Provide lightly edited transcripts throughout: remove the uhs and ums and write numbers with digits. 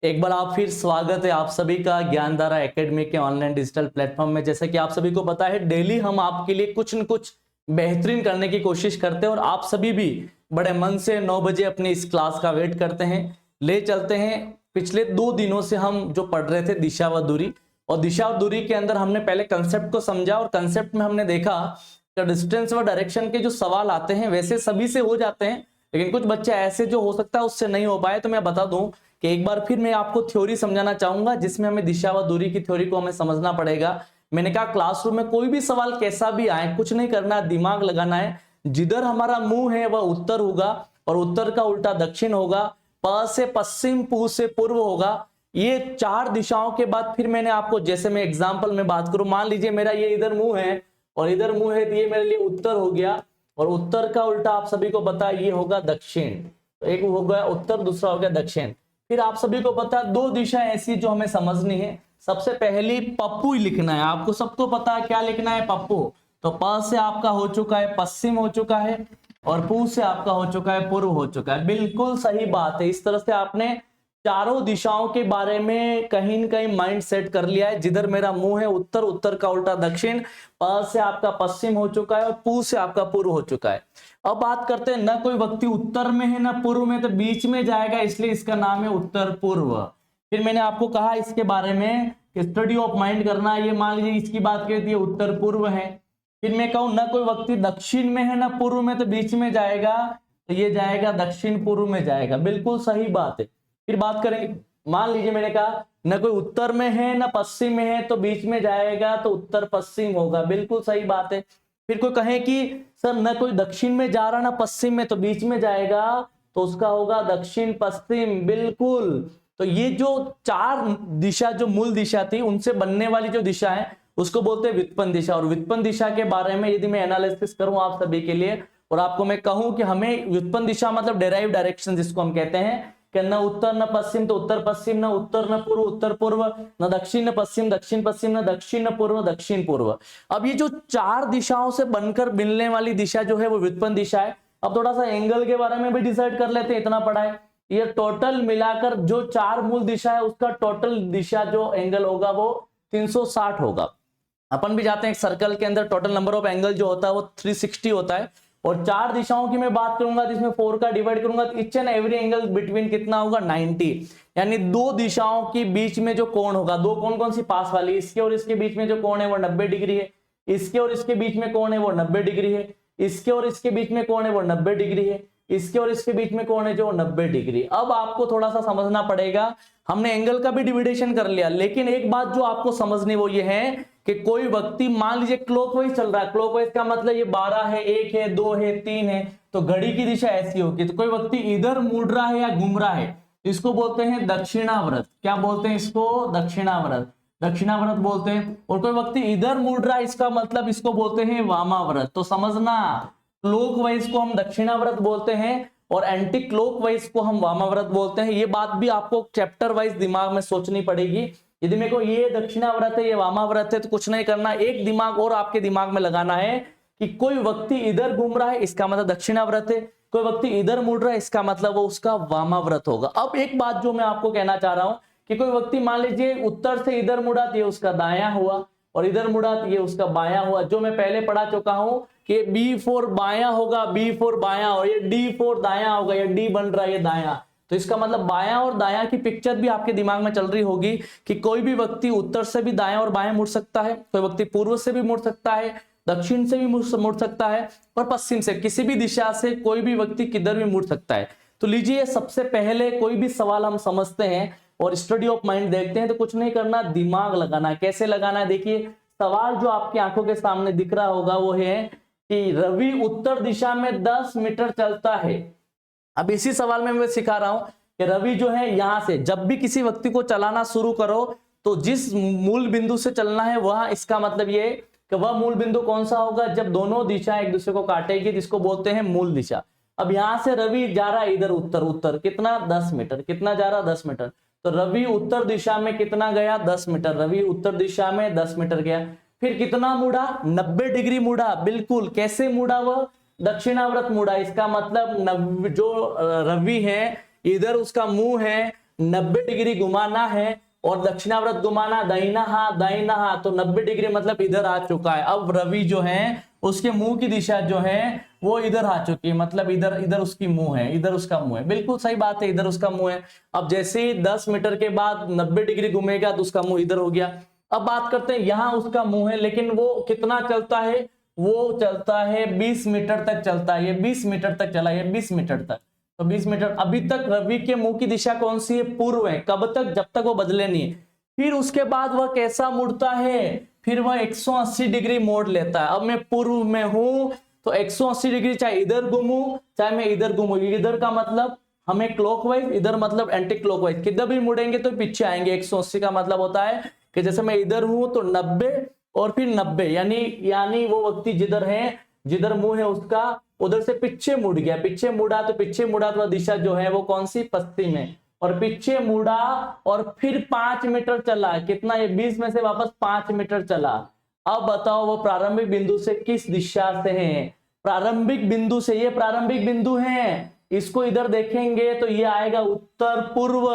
एक बार आप फिर स्वागत है आप सभी का ज्ञानधारा एकेडमी के ऑनलाइन डिजिटल प्लेटफॉर्म में। जैसा कि आप सभी को पता है, डेली हम आपके लिए कुछ न कुछ बेहतरीन करने की कोशिश करते हैं और आप सभी भी बड़े मन से 9 बजे अपनी इस क्लास का वेट करते हैं। ले चलते हैं, पिछले 2 दिनों से हम जो पढ़ रहे थे दिशा व दूरी, और दिशा और दूरी के अंदर हमने पहले कंसेप्ट को समझा और कंसेप्ट में हमने देखा कि डिस्टेंस व डायरेक्शन के जो सवाल आते हैं वैसे सभी से हो जाते हैं, लेकिन कुछ बच्चे ऐसे जो हो सकता है उससे नहीं हो पाए। तो मैं बता दूं कि एक बार फिर मैं आपको थ्योरी समझाना चाहूंगा जिसमें हमें दिशा व दूरी की थ्योरी को हमें समझना पड़ेगा। मैंने कहा क्लासरूम में कोई भी सवाल कैसा भी आए, कुछ नहीं करना, दिमाग लगाना है। जिधर हमारा मुंह है वह उत्तर होगा और उत्तर का उल्टा दक्षिण होगा। प से पश्चिम, पू से पूर्व होगा। ये 4 दिशाओं के बाद फिर मैंने आपको, जैसे मैं एग्जाम्पल में बात करूं, मान लीजिए मेरा ये इधर मुंह है और इधर मुंह है, तो ये मेरे लिए उत्तर हो गया और उत्तर का उल्टा आप सभी को पता है ये होगा दक्षिण। तो एक हो गया उत्तर, दूसरा हो गया दक्षिण। फिर आप सभी को पता है 2 दिशा ऐसी जो हमें समझनी है। सबसे पहली पप्पू लिखना है, आपको सबको पता है क्या लिखना है, पप्पू। तो प से आपका हो चुका है पश्चिम हो चुका है और पू से आपका हो चुका है पूर्व हो चुका है। बिल्कुल सही बात है। इस तरह से आपने चारों दिशाओं के बारे में कहीं न कहीं माइंड सेट कर लिया है। जिधर मेरा मुंह है उत्तर, उत्तर का उल्टा दक्षिण, प से आपका पश्चिम हो चुका है और पू से आपका पूर्व हो चुका है। अब बात करते हैं, न कोई व्यक्ति उत्तर में है न पूर्व में, तो बीच में जाएगा, इसलिए इसका नाम है उत्तर पूर्व। फिर मैंने आपको कहा इसके बारे में कि स्टडी ऑफ माइंड करना है। ये मान लीजिए इसकी बात करती है उत्तर पूर्व है। फिर मैं कहूं न कोई व्यक्ति दक्षिण में है न पूर्व में, तो बीच में जाएगा, तो ये जाएगा दक्षिण पूर्व में जाएगा। बिल्कुल सही बात है। फिर बात करेंगे, मान लीजिए मैंने कहा न कोई उत्तर में है न पश्चिम में है, तो बीच में जाएगा, तो उत्तर पश्चिम होगा। बिल्कुल सही बात है। फिर कोई कहे कि सर न कोई दक्षिण में जा रहा ना पश्चिम में, तो बीच में जाएगा, तो उसका होगा दक्षिण पश्चिम। बिल्कुल। तो ये जो 4 दिशा जो मूल दिशा थी उनसे बनने वाली जो दिशा है उसको बोलते हैं व्युत्पन्न दिशा। और व्युत्पन्न दिशा के बारे में यदि मैं एनालिसिस करूं आप सभी के लिए और आपको मैं कहूं कि हमें व्युत्पन्न दिशा मतलब डेराइव डायरेक्शन जिसको हम कहते हैं कि न उत्तर न पश्चिम तो उत्तर पश्चिम, न उत्तर न पूर्व उत्तर पूर्व, न दक्षिण न पश्चिम दक्षिण पश्चिम, न दक्षिण न पूर्व दक्षिण पूर्व। अब ये जो 4 दिशाओं से बनकर मिलने वाली दिशा जो है वो व्युत्पन्न दिशा है। अब थोड़ा सा एंगल के बारे में भी डिसाइड कर लेते हैं, इतना पढ़ा है। ये टोटल मिलाकर जो 4 मूल दिशा है उसका टोटल दिशा जो एंगल होगा वो 360 होगा। अपन भी जाते हैं एक सर्कल के अंदर, टोटल नंबर ऑफ एंगल जो होता है वो 360 होता है। और 4 दिशाओं की मैं बात करूंगा जिसमें 4 का डिवाइड करूंगा तो each and every angle between कितना होगा 90। यानी 2 दिशाओं के बीच में जो कोण होगा, 2 कौन कौन सी पास वाली, इसके और इसके बीच में जो कोण है वो 90 डिग्री है, इसके और इसके बीच में कोण है वो 90 डिग्री है, इसके और इसके बीच में कोण है वो 90 डिग्री है, इसके और इसके बीच में कोण है जो 90 डिग्री। अब आपको थोड़ा सा समझना पड़ेगा, हमने एंगल का भी डिविडेशन कर लिया, लेकिन एक बात जो आपको समझनी वो ये है कि कोई व्यक्ति मान लीजिए क्लॉकवाइज चल रहा है, क्लॉकवाइज का मतलब ये 12 है, 1 है, 2 है, 3 है, तो घड़ी की दिशा ऐसी होगी। तो कोई व्यक्ति इधर मुड़ रहा है या घूम रहा है, इसको बोलते हैं दक्षिणावर्त। क्या बोलते हैं इसको? दक्षिणावर्त, दक्षिणावर्त बोलते हैं। और कोई व्यक्ति इधर मुड़ रहा है, इसका मतलब इसको बोलते हैं वामावर्त। तो समझना, क्लॉकवाइज को हम दक्षिणावर्त बोलते हैं और एंटी क्लॉकवाइज को हम वामावर्त बोलते हैं। ये बात भी आपको चैप्टर वाइज दिमाग में सोचनी पड़ेगी। यदि मेरे को ये दक्षिणावर्त है ये वामावर्त है तो कुछ नहीं करना, एक दिमाग और आपके दिमाग में लगाना है कि कोई व्यक्ति इधर घूम रहा है इसका मतलब दक्षिणावर्त है, कोई व्यक्ति इधर मुड़ रहा है इसका मतलब वो उसका वामावर्त होगा। अब एक बात जो मैं आपको कहना चाह रहा हूं कि कोई व्यक्ति मान लीजिए उत्तर से इधर मुड़ा तो ये उसका दायां हुआ और इधर मुड़ा तो ये उसका बायां हुआ। जो मैं पहले पढ़ा चुका हूं कि B4 बायां होगा, B4 बायां, और ये D4 दायां होगा, ये D बन रहा है ये दायां। तो इसका मतलब बायां और दायां की पिक्चर भी आपके दिमाग में चल रही होगी कि कोई भी व्यक्ति उत्तर से भी दायां और बायां मुड़ सकता है, कोई व्यक्ति पूर्व से भी मुड़ सकता है, दक्षिण से भी मुड़ सकता है और पश्चिम से, किसी भी दिशा से कोई भी व्यक्ति किधर भी मुड़ सकता है। तो लीजिए, सबसे पहले कोई भी सवाल हम समझते हैं और स्टडी ऑफ माइंड देखते हैं तो कुछ नहीं करना, दिमाग लगाना है। कैसे लगाना है? देखिए, सवाल जो आपकी आंखों के सामने दिख रहा होगा वो है कि रवि उत्तर दिशा में 10 मीटर चलता है। अब इसी सवाल में मैं सिखा रहा हूं कि रवि जो है यहां से, जब भी किसी व्यक्ति को चलाना शुरू करो तो जिस मूल बिंदु से चलना है वह, इसका मतलब ये कि वह मूल बिंदु कौन सा होगा जब दोनों दिशा एक दूसरे को काटेगी, जिसको बोलते हैं मूल दिशा। अब यहां से रवि जा रहा है इधर उत्तर, उत्तर कितना 10 मीटर, कितना जा रहा 10 मीटर। तो रवि उत्तर दिशा में कितना गया 10 मीटर, रवि उत्तर दिशा में 10 मीटर गया। फिर कितना मुड़ा 90 डिग्री मुड़ा। बिल्कुल, कैसे मुड़ा? वह दक्षिणावर्त मुड़ा। इसका मतलब जो रवि है इधर उसका मुंह है 90 डिग्री घुमाना है और दक्षिणावर्त घुमाना, दाहिना हाथ, तो 90 डिग्री मतलब इधर आ चुका है। अब रवि जो है उसके मुंह की दिशा जो है वो इधर आ चुकी है, मतलब इधर इधर उसकी मुंह है, इधर उसका मुंह है, बिल्कुल सही बात है, इधर उसका मुंह है। अब जैसे ही 10 मीटर के बाद 90 डिग्री घूमेगा तो उसका मुंह इधर हो गया। अब बात करते हैं, यहाँ उसका मुंह है, लेकिन वो कितना चलता है, वो चलता है 20 मीटर तक चलता है, ये 20 मीटर तक चला, ये 20 मीटर तक, तो 20 मीटर। अभी तक रवि के मुंह की दिशा कौन सी है, पूर्व है। कब तक, जब तक वो बदले नहीं। फिर उसके बाद वह कैसा मुड़ता है, फिर वह 180 डिग्री मोड़ लेता है। अब मैं पूर्व में हूं तो 180 डिग्री, चाहे इधर घूमूं चाहे मैं इधर घूमूं, इधर का मतलब हमें क्लॉकवाइज, इधर मतलब एंटी क्लॉकवाइज, किधर भी मुड़ेंगे तो पीछे आएंगे। 180 का मतलब होता है कि जैसे मैं इधर हूं तो 90 और फिर 90, यानी वो व्यक्ति जिधर है, जिधर मुंह है उसका, उधर से पीछे मुड़ गया, पीछे मुड़ा तो दिशा जो है वो कौन सी, पश्चिम है। और पीछे मुड़ा और फिर 5 मीटर चला, कितना, ये 20 में से वापस 5 मीटर चला। अब बताओ वो प्रारंभिक बिंदु से किस दिशा से है, प्रारंभिक बिंदु से, ये प्रारंभिक बिंदु है, इसको इधर देखेंगे तो ये आएगा उत्तर पूर्व।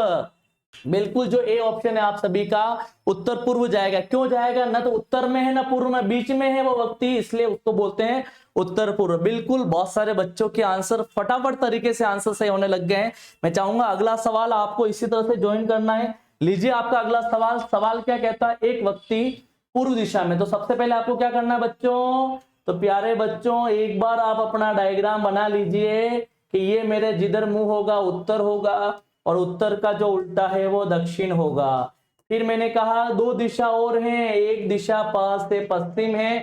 बिल्कुल, जो ए ऑप्शन है आप सभी का, उत्तर पूर्व जाएगा। क्यों जाएगा, ना तो उत्तर में है ना पूर्व में, बीच में है वो व्यक्ति, इसलिए उसको बोलते हैं उत्तर पूर्व। बिल्कुल, बहुत सारे बच्चों के आंसर फटाफट तरीके से आंसर सही होने लग गए हैं। मैं चाहूंगा अगला सवाल आपको इसी तरह से ज्वाइन करना है। लीजिए आपका अगला सवाल क्या कहता है, एक व्यक्ति पूर्व दिशा में, तो सबसे पहले आपको क्या करना है बच्चों, तो प्यारे बच्चों एक बार आप अपना डायग्राम बना लीजिए कि ये मेरे जिधर मुंह होगा उत्तर होगा और उत्तर का जो उल्टा है वो दक्षिण होगा। फिर मैंने कहा दो दिशा और हैं, एक दिशा प से पश्चिम है,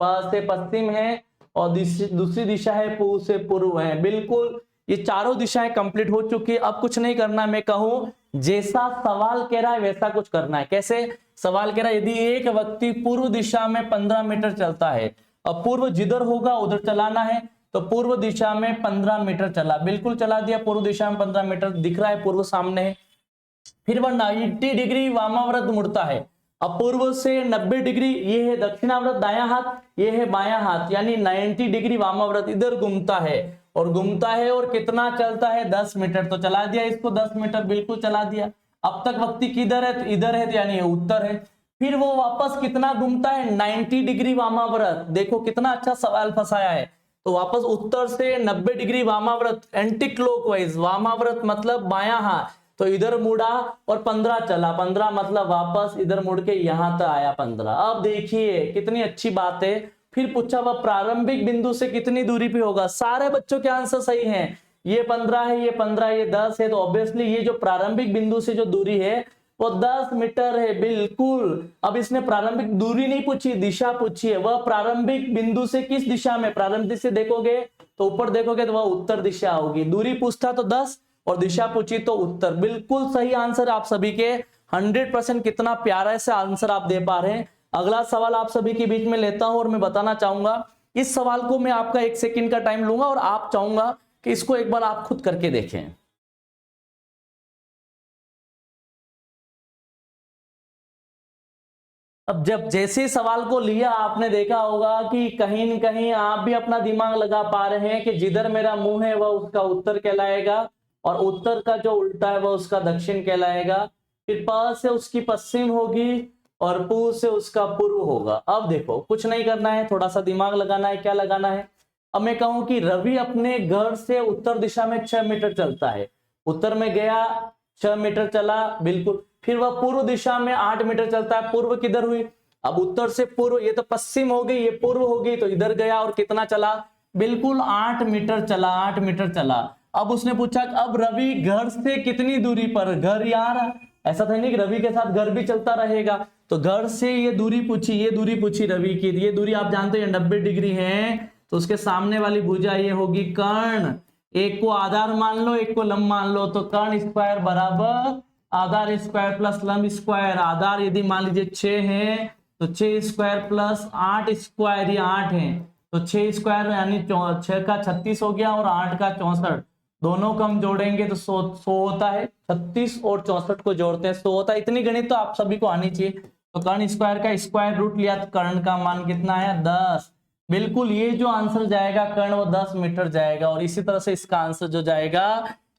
प से पश्चिम है, और दूसरी दिशा है पू से पूर्व है। बिल्कुल, ये चारों दिशाएं कंप्लीट हो चुकी है। अब कुछ नहीं करना, मैं कहूं जैसा सवाल कह रहा है वैसा कुछ करना है। कैसे, सवाल कह रहा है यदि एक व्यक्ति पूर्व दिशा में 15 मीटर चलता है, अब पूर्व जिधर होगा उधर चलाना है, तो पूर्व दिशा में 15 मीटर चला, बिल्कुल चला दिया, पूर्व दिशा में 15 मीटर दिख रहा है, पूर्व सामने है। फिर वह 90 डिग्री वामाव्रत मुड़ता है। अब पूर्व से 90 डिग्री, ये है दक्षिणाव्रत दायां हाथ, ये है बायां हाथ, यानी 90 डिग्री वामाव्रत इधर घूमता है और कितना चलता है, 10 मीटर, तो चला दिया इसको 10 मीटर, बिल्कुल चला दिया। अब तक व्यक्ति किधर है, तो इधर है, यानी उत्तर है। फिर वो वापस कितना घूमता है, 90 डिग्री वामाव्रत। देखो कितना अच्छा सवाल फंसाया है। तो वापस उत्तर से 90 डिग्री वामाव्रत, एंटी क्लॉकवाइज, वामाव्रत मतलब बायां हाथ, तो इधर मुड़ा और 15 चला, 15 मतलब वापस इधर मुड़ के यहां तक आया 15। अब देखिए कितनी अच्छी बात है। फिर पूछा वह प्रारंभिक बिंदु से कितनी दूरी पे होगा, सारे बच्चों के आंसर सही हैं। ये 15 है, ये 15, ये 10 है, तो ऑब्वियसली ये जो प्रारंभिक बिंदु से जो दूरी है वो 10 मीटर है। बिल्कुल, अब इसने प्रारंभिक दूरी नहीं पूछी, दिशा पूछी है। वह प्रारंभिक बिंदु से किस दिशा में, प्रारंभिक से देखोगे तो ऊपर देखोगे तो वह उत्तर दिशा होगी। दूरी पूछता तो 10 और दिशा पूछी तो उत्तर। बिल्कुल सही आंसर आप सभी के 100%। कितना प्यारा से आंसर आप दे पा रहे हैं। अगला सवाल आप सभी के बीच में लेता हूं और मैं बताना चाहूंगा, इस सवाल को मैं आपका 1 सेकंड का टाइम लूंगा और आप चाहूंगा कि इसको एक बार आप खुद करके देखें। अब जब जैसे सवाल को लिया आपने देखा होगा कि कहीं न कहीं आप भी अपना दिमाग लगा पा रहे हैं कि जिधर मेरा मुंह है वह उसका उत्तर कहलाएगा और उत्तर का जो उल्टा है वह उसका दक्षिण कहलाएगा। फिर प से उसकी पश्चिम होगी और पू से उसका पूर्व होगा। अब देखो कुछ नहीं करना है, थोड़ा सा दिमाग लगाना है। क्या लगाना है, अब मैं कहूं कि रवि अपने घर से उत्तर दिशा में 6 मीटर चलता है, उत्तर में गया 6 मीटर चला, बिल्कुल। फिर वह पूर्व दिशा में 8 मीटर चलता है, पूर्व किधर हुई, अब उत्तर से पूर्व, ये तो पश्चिम हो गई, ये पूर्व होगी, तो इधर गया और कितना चला, बिल्कुल 8 मीटर चला, 8 मीटर चला। अब उसने पूछा अब रवि घर से कितनी दूरी पर, घर यार ऐसा था नहीं कि रवि के साथ घर भी चलता रहेगा, तो घर से ये दूरी पूछी, ये दूरी पूछी रवि की, ये दूरी आप जानते हो 90 डिग्री है, तो उसके सामने वाली भुजा ये होगी कर्ण। एक को आधार मान लो, एक को लंब मान लो, तो कर्ण स्क्वायर बराबर आधार स्क्वायर प्लस लंब स्क्वायर। आधार यदि मान लीजिए 6 है तो 6 स्क्वायर प्लस 8 स्क्वायर, ये 8 है, तो 6 स्क्वायर यानी 6 का 36 हो गया और 8 का 64, दोनों को हम जोड़ेंगे तो 100 होता है। 36 और 64 को जोड़ते हैं 100 होता है। इतनी गणित तो आप सभी को आनी चाहिए। तो कर्ण स्क्वायर का स्क्वायर रूट लिया तो कर्ण का मान कितना है, 10। बिल्कुल, ये जो आंसर जाएगा कर्ण वो 10 मीटर जाएगा और इसी तरह से इसका आंसर जो जाएगा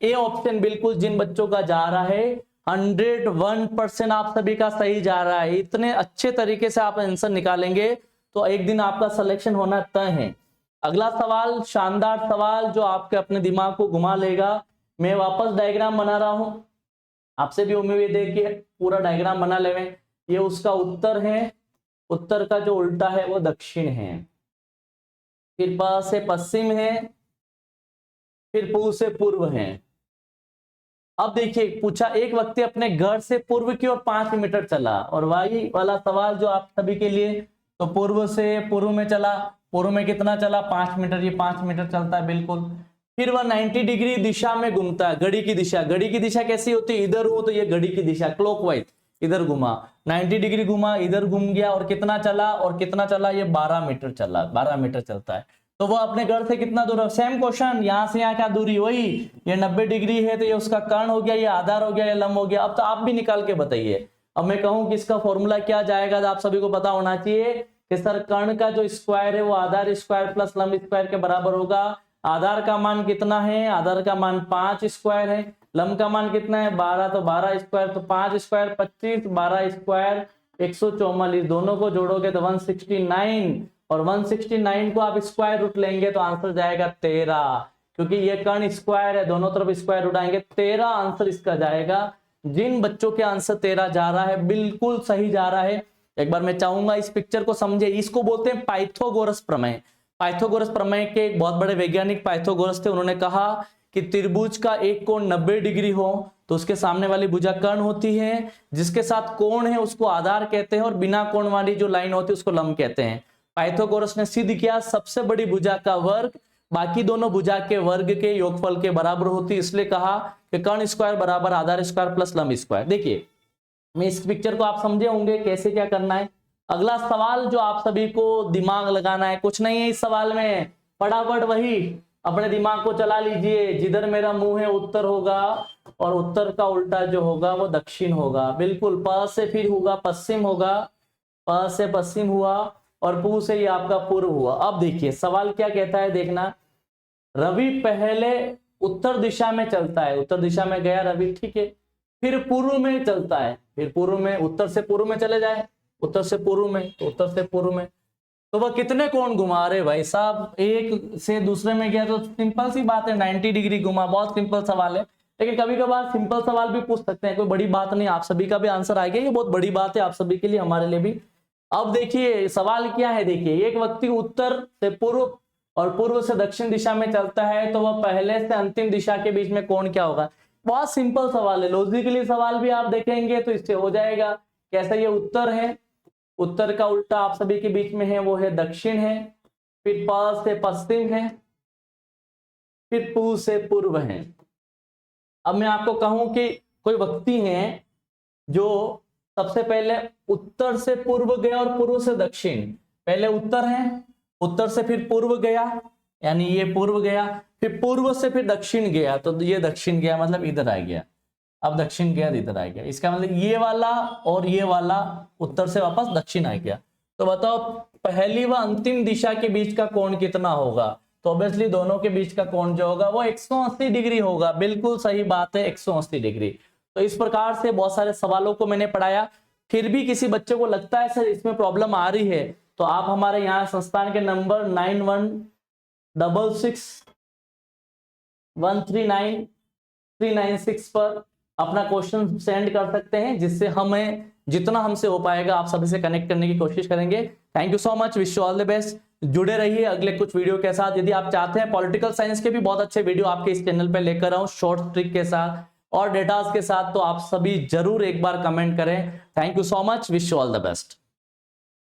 ए ऑप्शन बिल्कुल जिन बच्चों का जा रहा है 101% आप सभी का सही जा रहा है। इतने अच्छे तरीके से आप आंसर निकालेंगे तो एक दिन आपका सिलेक्शन होना तय है। अगला सवाल, शानदार सवाल जो आपके अपने दिमाग को घुमा लेगा। मैं वापस डायग्राम बना रहा हूं, आपसे भी उम्मीद है कि पूरा डायग्राम बना लेवें। ये उसका उत्तर है, उत्तर का जो उल्टा है वो दक्षिण है, फिर प से पश्चिम है, फिर पू से पूर्व है। अब देखिए पूछा, एक व्यक्ति अपने घर से पूर्व की ओर 5 मीटर चला, और वही वाला सवाल जो आप सभी के लिए, तो पूर्व से पूर्व में चला, पूर्व में कितना चला 5 मीटर, ये 5 मीटर चलता है बिल्कुल। फिर वह 90 डिग्री दिशा में घूमता है, घड़ी की दिशा, घड़ी की दिशा कैसी होती है, इधर हो तो ये घड़ी की दिशा क्लॉकवाइज, इधर घुमा 90 डिग्री घुमा, इधर घूम गया, और कितना चला, और कितना चला, ये 12 मीटर चला, 12 मीटर चलता है। तो वो अपने घर से कितना दूर है, सेम क्वेश्चन, यहाँ से यहाँ क्या दूरी वही, ये 90 डिग्री है तो ये उसका कर्ण हो गया, ये आधार हो गया, ये लंब हो गया। अब तो आप भी निकाल के बताइए। अब मैं कहूं कि इसका फॉर्मूला क्या जाएगा, तो आप सभी को पता होना चाहिए कि सर कर्ण का जो स्क्वायर है वो आधार स्क्वायर प्लस लंब स्क्वायर के बराबर होगा। आधार का मान कितना है, आधार का मान 5 स्क्वायर है, लंब का मान कितना है 12, तो 12 स्क्वायर, तो 5 स्क्वायर 25, 12 स्क्वायर 144, दोनों को जोड़ोगे तो 169, और 169 को आप स्क्वायर रूट लेंगे तो आंसर जाएगा 13, क्योंकि ये कर्ण स्क्वायर है, दोनों तरफ स्क्वायर रूट आएंगे, 13 आंसर इसका जाएगा। जिन बच्चों के आंसर 13 जा रहा है बिल्कुल सही जा रहा है। एक बार मैं चाहूंगा इस पिक्चर को समझे, इसको बोलते हैं पाइथागोरस प्रमेय। पाइथागोरस प्रमेय के एक बहुत बड़े वैज्ञानिक पाइथागोरस थे, उन्होंने कहा कि त्रिभुज का एक कोण 90 डिग्री हो तो उसके सामने वाली भुजा कर्ण होती है, जिसके साथ कोण है उसको आधार कहते हैं, और बिना कोण वाली जो लाइन होती है उसको लंब कहते हैं। पाइथागोरस ने सिद्ध किया सबसे बड़ी भुजा का वर्ग बाकी दोनों भुजा के वर्ग के योगफल के बराबर होती है, इसलिए कहा कि कर्ण स्क्वायर बराबर आधार स्क्वायर प्लस लंब स्क्वायर। देखिए मैं इस पिक्चर को आप समझे होंगे कैसे क्या करना है। अगला सवाल जो आप सभी को दिमाग लगाना है, कुछ नहीं है इस सवाल में, फटाफट वही अपने दिमाग को चला लीजिए। जिधर मेरा मुंह है उत्तर होगा, और उत्तर का उल्टा जो होगा वो दक्षिण होगा, बिल्कुल। प से फिर होगा पश्चिम होगा, प से पश्चिम हुआ, और पू से ये आपका पूर्व हुआ। अब देखिए सवाल क्या कहता है, देखना। रवि पहले उत्तर दिशा में चलता है, उत्तर दिशा में गया रवि, ठीक है, फिर पूर्व में चलता है, फिर पूर्व में, उत्तर से पूर्व में चले जाए, उत्तर से पूर्व में, तो उत्तर से पूर्व में, तो वह कितने कोण घुमा रहे भाई साहब, एक से दूसरे में गया तो सिंपल सी बात है 90 डिग्री घुमा, बहुत सिंपल सवाल है। लेकिन कभी कभार सिंपल सवाल भी पूछ सकते हैं, कोई बड़ी बात नहीं, आप सभी का भी आंसर आ गया, ये बहुत बड़ी बात है आप सभी के लिए, हमारे लिए भी। अब देखिए सवाल क्या है, देखिए एक व्यक्ति उत्तर से पूर्व और पूर्व से दक्षिण दिशा में चलता है, तो वह पहले से अंतिम दिशा के बीच में कोण क्या होगा। बहुत सिंपल सवाल है, लॉजिकली सवाल भी आप देखेंगे तो इससे हो जाएगा। कैसा, ये उत्तर है, उत्तर का उल्टा आप सभी के बीच में है वो है दक्षिण है, फिर प से पश्चिम है, फिर पू से पूर्व है। अब मैं आपको कहूं कि कोई व्यक्ति है जो सबसे पहले उत्तर से पूर्व गया और पूर्व से दक्षिण, पहले उत्तर है, उत्तर से फिर पूर्व गया, यानी ये पूर्व गया, फिर पूर्व से फिर दक्षिण गया, तो ये दक्षिण गया मतलब इधर आ गया, अब दक्षिण गया इधर आ गया, इसका मतलब ये वाला और ये वाला उत्तर से वापस दक्षिण आ गया। तो बताओ पहली व अंतिम दिशा के बीच का कोण कितना होगा, तो ऑब्वियसली दोनों के बीच का कोण जो होगा वो 180 डिग्री होगा, बिल्कुल सही बात है 180 डिग्री। तो इस प्रकार से बहुत सारे सवालों को मैंने पढ़ाया। फिर भी किसी बच्चे को लगता है सर इसमें प्रॉब्लम आ रही है, तो आप हमारे यहाँ संस्थान के नंबर 9166139396 पर अपना क्वेश्चन सेंड कर सकते हैं, जिससे हमें जितना हमसे हो पाएगा आप सभी से कनेक्ट करने की कोशिश करेंगे। Thank you so much, wish you all the best. जुड़े रहिए अगले कुछ वीडियो के साथ। यदि आप चाहते हैं पॉलिटिकल साइंस के भी बहुत अच्छे वीडियो आपके इस चैनल पे लेकर आऊं शॉर्ट ट्रिक के साथ और डेटास के साथ, तो आप सभी जरूर एक बार कमेंट करें। Thank you so much, wish you all the best.